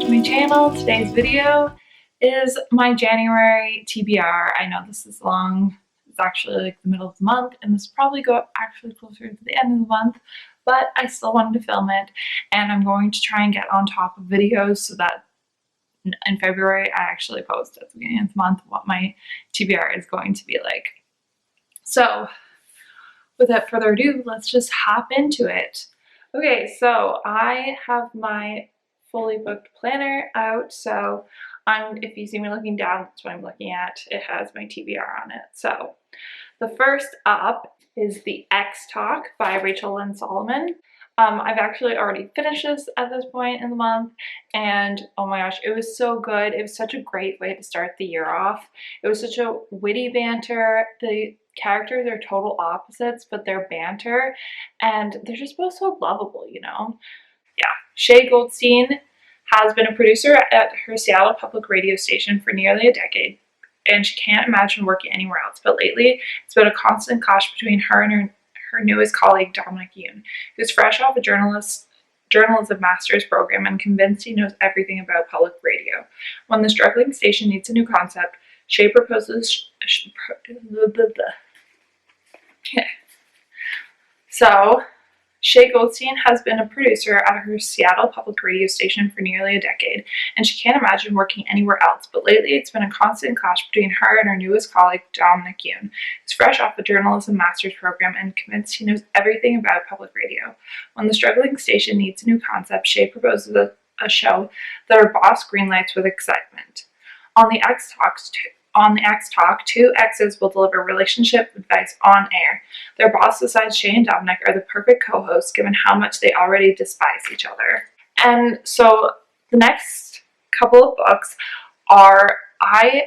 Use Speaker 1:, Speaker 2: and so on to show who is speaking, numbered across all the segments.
Speaker 1: to my channel. Today's video is my January TBR. I know this is long. It's actually like the middle of the month, and this will probably go up actually closer to the end of the month, but I still wanted to film it, and I'm going to try and get on top of videos so that in February I actually post at the beginning of the month what my TBR is going to be like. So without further ado, let's just hop into it. Okay, so I have my fully booked planner out. So if you see me looking down, that's what I'm looking at. It has my TBR on it. So the first up is the X Talk by Rachel Lynn Solomon. I've actually already finished this at this point in the month, and oh my gosh, it was so good. It was such a great way to start the year off. It was such a witty banter. The characters are total opposites, but they're banter, and they're just both so lovable, you know? Yeah. Shay Goldstein has been a producer at her Seattle public radio station for nearly a decade, and she can't imagine working anywhere else. But lately, it's been a constant clash between her and her newest colleague, Dominic Yoon, who's fresh off a journalism master's program and convinced he knows everything about public radio. When the struggling station needs a new concept, Shay proposes. So, Shay Goldstein has been a producer at her Seattle public radio station for nearly a decade, and she can't imagine working anywhere else. But lately, it's been a constant clash between her and her newest colleague, Dominic Yoon, who's fresh off the journalism master's program and convinced he knows everything about public radio. When the struggling station needs a new concept, Shay proposes a show that her boss greenlights with excitement. On the X Talk, two exes will deliver relationship advice on air. Their boss decides Shay and Dominic are the perfect co-hosts given how much they already despise each other. And so the next couple of books are, I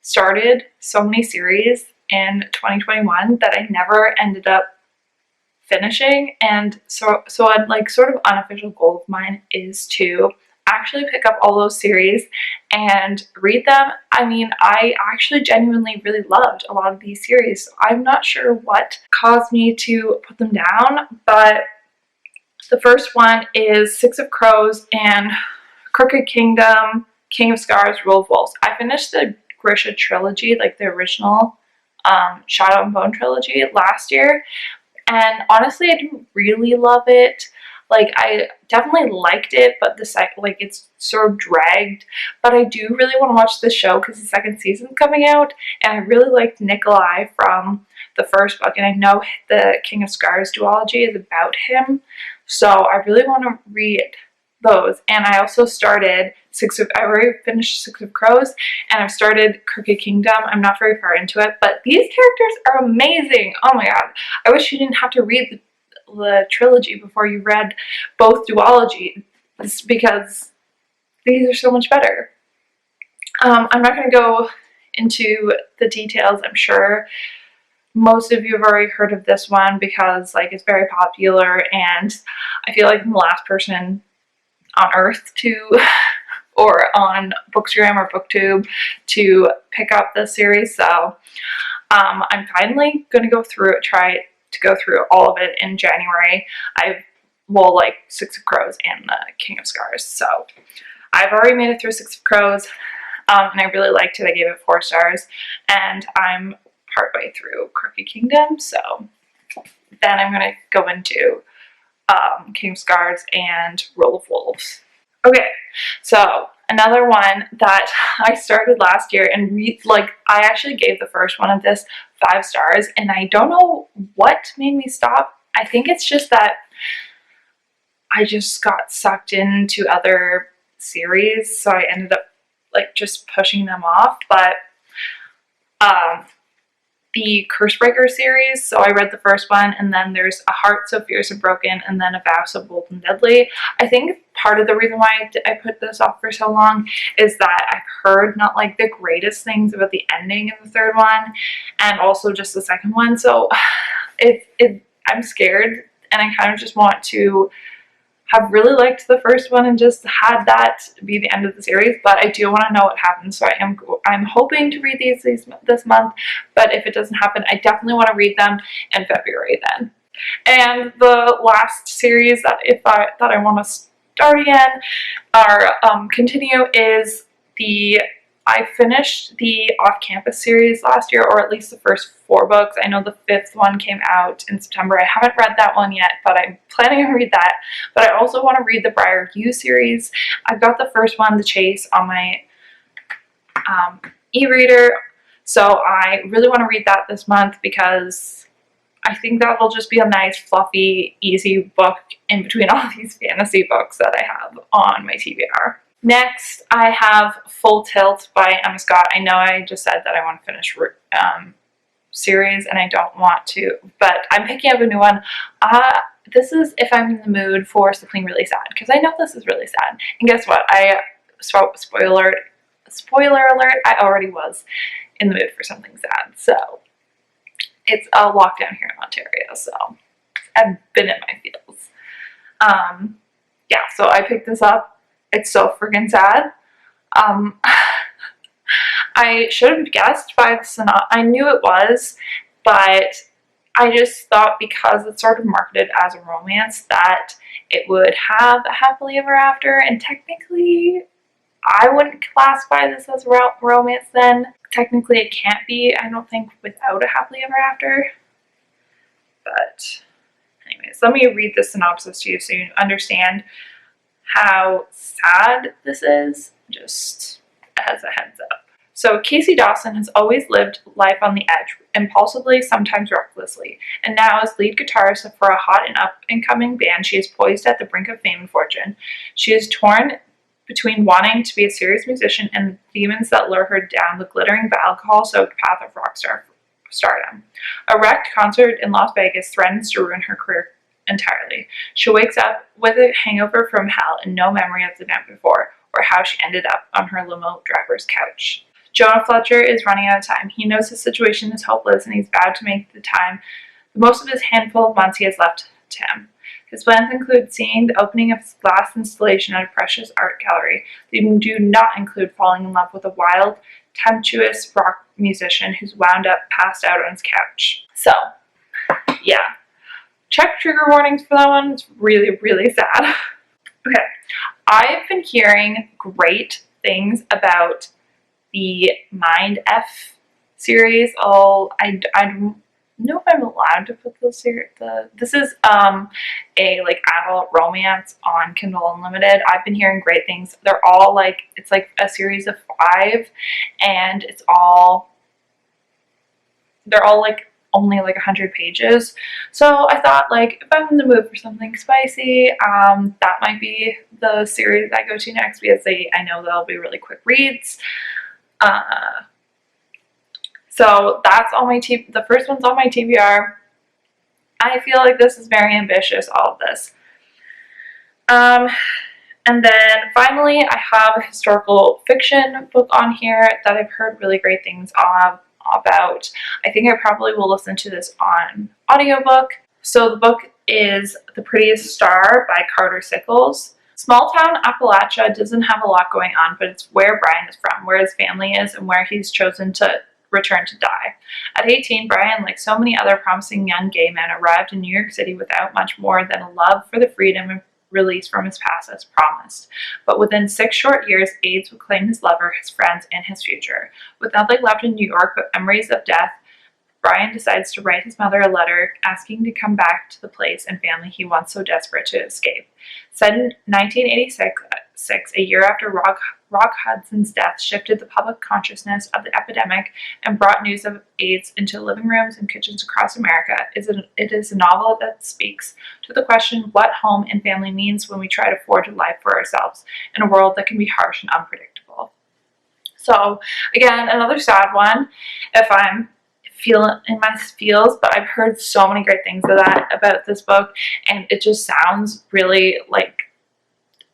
Speaker 1: started so many series in 2021 that I never ended up finishing, and so a like sort of unofficial goal of mine is to actually pick up all those series and read them. I mean, I actually genuinely really loved a lot of these series. So I'm not sure what caused me to put them down, but the first one is Six of Crows and Crooked Kingdom, King of Scars, Rule of Wolves. I finished the Grisha trilogy, like the original Shadow and Bone trilogy last year, and honestly I didn't really love it. Like, I definitely liked it, but it's sort of dragged. But I do really want to watch this show because the second season's coming out, and I really liked Nikolai from the first book, and I know the King of Scars duology is about him, so I really want to read those. And I also started I already finished Six of Crows, and I've started Crooked Kingdom. I'm not very far into it, but these characters are amazing. Oh my god, I wish you didn't have to read the trilogy before you read both duologies, because these are so much better. I'm not going to go into the details. I'm sure most of you have already heard of this one because it's very popular, and I feel like I'm the last person on earth to or on Bookstagram or BookTube to pick up this series. So I'm finally going to try to go through all of it in January. Six of Crows and the King of Scars. So I've already made it through Six of Crows, and I really liked it. I gave it 4 stars, and I'm partway through Crooked Kingdom. So then I'm going to go into King of Scars and Rule of Wolves. Okay, so another one that I started last year, and I actually gave the first one of this 5 stars, and I don't know what made me stop. I think it's just that I just got sucked into other series, so I ended up just pushing them off. But the Cursebreaker series, so I read the first one, and then there's A Heart So Fierce and Broken, and then A Vow So Bold and Deadly. I think part of the reason why I put this off for so long is that I've heard not the greatest things about the ending in the third one, and also just the second one. So I'm scared, and I kind of just want to have really liked the first one and just had that be the end of the series, but I do want to know what happens, so I'm hoping to read these this month, but if it doesn't happen, I definitely want to read them in February then. And the last series that I want to start again or continue is I finished the off-campus series last year, or at least the first 4 books. I know the 5th one came out in September. I haven't read that one yet, but I'm planning to read that. But I also want to read the Briar U series. I've got the first one, The Chase, on my e-reader, so I really want to read that this month because I think that will just be a nice, fluffy, easy book in between all these fantasy books that I have on my TBR. Next, I have Full Tilt by Emma Scott. I know I just said that I want to finish series and I don't want to, but I'm picking up a new one. This is if I'm in the mood for something really sad, because I know this is really sad. And guess what? Spoiler alert, I already was in the mood for something sad. So it's a lockdown here in Ontario, so I've been in my feels. Yeah, so I picked this up. It's so freaking sad. I should have guessed by the synopsis. I knew it was, but I just thought because it's sort of marketed as a romance that it would have a happily ever after, and technically I wouldn't classify this as a romance then. Technically it can't be, I don't think, without a happily ever after. But anyways, let me read the synopsis to you so you understand how sad this is, just as a heads up. So Casey Dawson has always lived life on the edge, impulsively, sometimes recklessly, and now as lead guitarist for a hot and up-and-coming band, she is poised at the brink of fame and fortune. She is torn between wanting to be a serious musician and the demons that lure her down the glittering but alcohol-soaked path of rock stardom. A wrecked concert in Las Vegas threatens to ruin her career entirely. She wakes up with a hangover from hell and no memory of the night before, or how she ended up on her limo driver's couch. Jonah Fletcher is running out of time. He knows his situation is hopeless and he's vowed to make the most of his handful of months he has left to him. His plans include seeing the opening of his glass installation at a precious art gallery. They do not include falling in love with a wild, tempestuous rock musician who's wound up passed out on his couch. So, yeah. Check trigger warnings for that one. It's really, really sad. Okay. I've been hearing great things about the Mind F series. I don't know if I'm allowed to put this here. This is a like adult romance on Kindle Unlimited. I've been hearing great things. They're all like, it's like a series of 5, and they're all like only like 100 pages. So I thought, like, if I'm in the mood for something spicy, that might be the series I go to next, because I know they'll be really quick reads. So that's all the first one's on my TBR. I feel like this is very ambitious, all of this. And then finally, I have a historical fiction book on here that I've heard really great things about. I think I probably will listen to this on audiobook. So the book is The Prettiest Star by Carter Sickles. Small town Appalachia doesn't have a lot going on, but it's where Brian is from, where his family is, and where he's chosen to return to die. At 18, Brian, like so many other promising young gay men, arrived in New York City without much more than a love for the freedom and release from his past as promised. But within 6 short years, AIDS would claim his lover, his friends, and his future. With nothing left in New York but memories of death, Brian decides to write his mother a letter asking to come back to the place and family he wants so desperate to escape. Set in 1986, a year after Rock Hudson's death shifted the public consciousness of the epidemic and brought news of AIDS into living rooms and kitchens across America, it is a novel that speaks to the question what home and family means when we try to forge a life for ourselves in a world that can be harsh and unpredictable. So, again, another sad one if I'm feeling in my feels, but I've heard so many great things about this book, and it just sounds really like,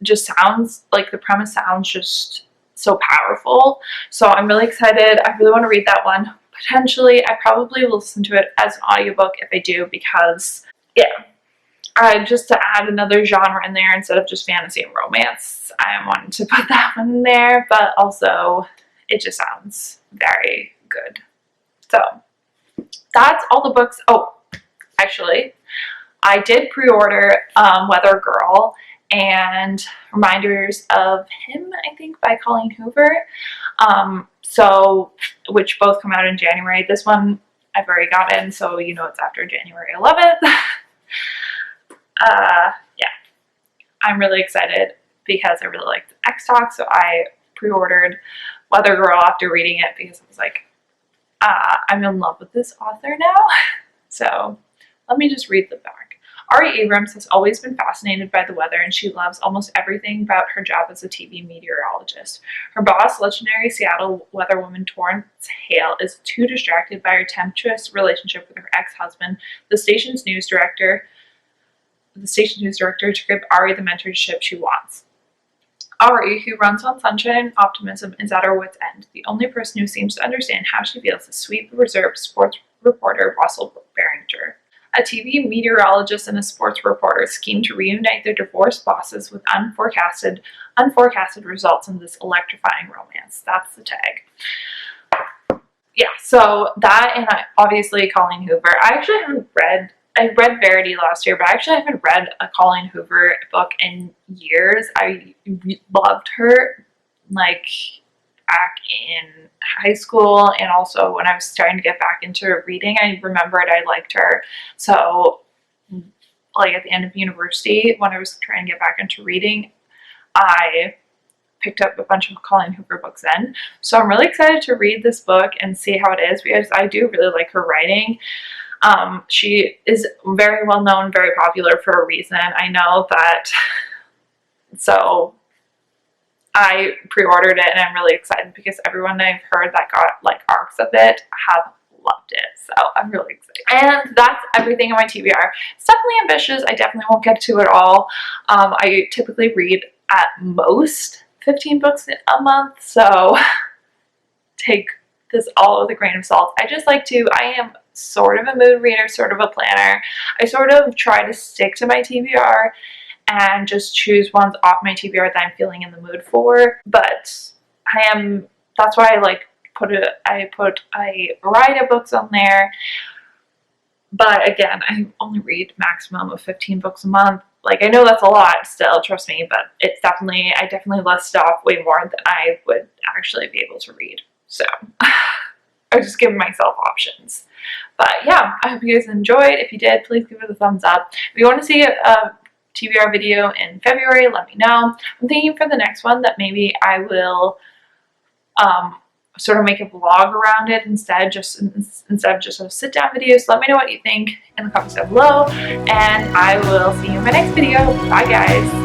Speaker 1: the premise sounds just so powerful. So I'm really excited. I really want to read that one. Potentially, I probably will listen to it as an audiobook if I do, because, yeah, just to add another genre in there instead of just fantasy and romance, I wanted to put that one in there, but also it just sounds very good. So that's all the books. Oh, actually, I did pre-order Weather Girl, and Reminders of Him, I think, by Colleen Hoover. Which both come out in January. This one I've already gotten, so you know it's after January 11th. Yeah, I'm really excited because I really liked X Talk, so I pre-ordered Weather Girl after reading it because I was like, I'm in love with this author now. So let me just read the back. Ari Abrams has always been fascinated by the weather, and she loves almost everything about her job as a TV meteorologist. Her boss, legendary Seattle weatherwoman Torrance Hale, is too distracted by her tempestuous relationship with her ex-husband, the station's news director, to give Ari the mentorship she wants. Ari, who runs on sunshine and optimism, is at her wit's end. The only person who seems to understand how she feels is sweet, reserved sports reporter Russell Barringer. A TV meteorologist and a sports reporter scheme to reunite their divorced bosses with unforecasted results in this electrifying romance. That's the tag. Yeah, so that, and obviously Colleen Hoover. I read Verity last year, but I actually haven't read a Colleen Hoover book in years. I loved her, like, back in high school, and also when I was starting to get back into reading, I remembered I liked her. So, like, at the end of university, when I was trying to get back into reading, I picked up a bunch of Colleen Hoover books then. So I'm really excited to read this book and see how it is, because I do really like her writing. She is very well known, very popular for a reason. I know that. So I pre-ordered it, and I'm really excited because everyone I've heard that got like arcs of it have loved it. So I'm really excited. And that's everything in my TBR. It's definitely ambitious. I definitely won't get to it all. I typically read at most 15 books a month, so take this all with a grain of salt. I am sort of a mood reader, sort of a planner. I sort of try to stick to my TBR and just choose ones off my TBR that I'm feeling in the mood for. But that's why I put a variety of books on there. But again, I only read maximum of 15 books a month. Like, I know that's a lot still, trust me, but I definitely listed off way more than I would actually be able to read. So I just give myself options. But yeah, I hope you guys enjoyed. If you did, please give it a thumbs up. If you want to see a TBR video in February, let me know. I'm thinking for the next one that maybe I will sort of make a vlog around it instead of just a sit down video. So let me know what you think in the comments down below, and I will see you in my next video. Bye guys.